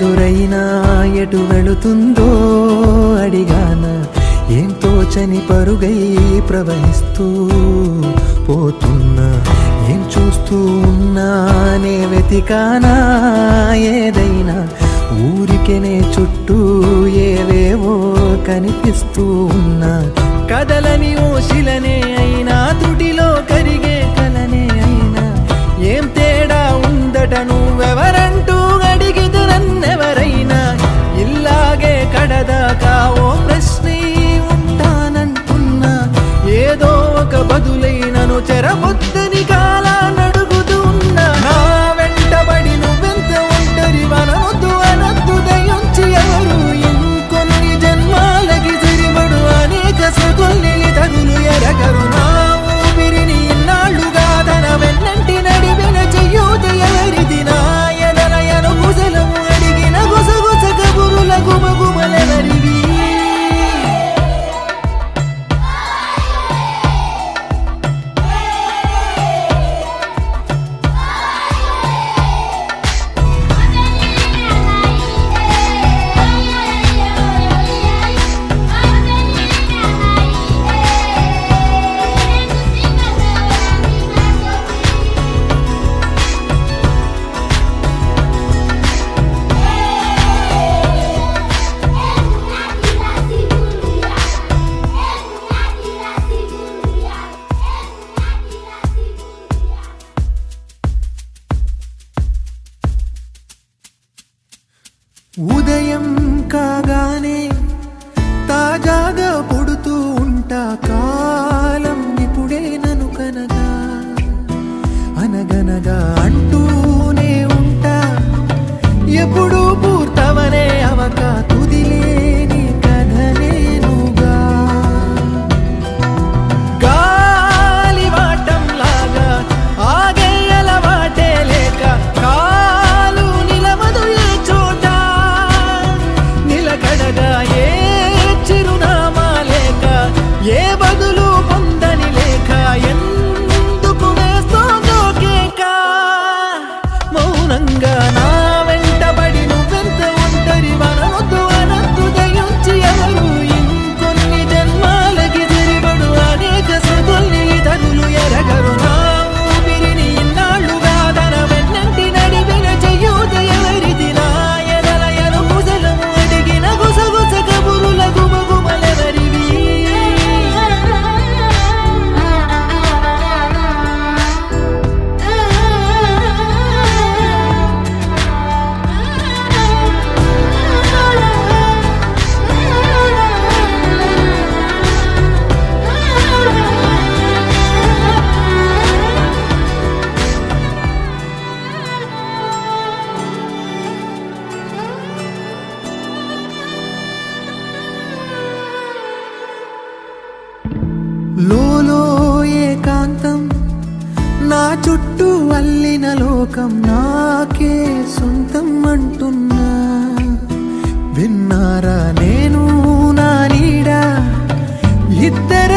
ఎదురైనా ఎటు వెళుతుందో అడిగాన ఏం తోచని పరుగై ప్రవహిస్తూ పోతున్నా ఏం చూస్తూ ఉన్నానే వెతికానా ఏదైనా ఊరికెనే చుట్టూ ఏవేవో కనిపిస్తూ ఉన్నా కదలని ఓశిలనే అయినా త్రుటిలో కరిగే కలనే అయినా ఏం తేడా ఉందట నువ్వెవరంటూ అడిగిదు నన్నెవరైనా ఇల్లాగే కడదాకా ఓ ప్రశ్నే ఉంటానంటున్నా ఏదో ఒక బదులైనను చెరబొద్దని కాలానడుగుతూ ఉన్నా నా వెంటబడి నువ్వెంత ఒంటరి వనవద్దు అనద్దు దయించి ఎవరు ఇంకొన్ని జన్మాలకి సరిపడు అనేక స్మృతుల్ని తగులు ఎరగరు నా ఊపిరిని ఇన్నాళ్ళుగా తన వెన్నంటి నడిపిన చెయ్యూత ఎవరిది నా ఎదలయను కుశలము అడిగిన గుసగుస కబురుల గుమగుమలెవరివి ఉదయం కాగానే తాజాగా పుడుతూ ఉంటా కాలం ఇప్పుడే నన్ను కనగా అనగనగా అంటూనే ఉంటా ఎప్పుడు పూర్తవనే అవక తుదిలేని కథనేనుగా గాలివాటంలాగా ఆగే అలవాటే లేక కాలు నిలవదు ఏ చోట నిలకడగా ఏ చిరునామా లేక ఏ బదులు పొందని లేక ఎందుకు వేస్తోందో కేక మౌనంగా నా వెంటబడి నువ్వెంత ఒంటరి వనవద్దు అనద్దు దయించి ఎవరు ఇంకొన్ని జన్మాలకి సరిపడు అనేక స్మృతుల్ని తగులు ఎరగరు నా ఊపిరిని ఇన్నాళ్ళుగా తన వెన్నంటి నడిపిన చెయ్యూత ఎవరిది నా ఎదలయను కుశలము అడిగిన గుసగుస కబురుల గుమగుమలెవరివి లోలో ఏకాంతం నా చుట్టూ అల్లిన లోకం నాకే సొంతం అంటున్నా విన్నారా నేను నా నీడ ఇద్దర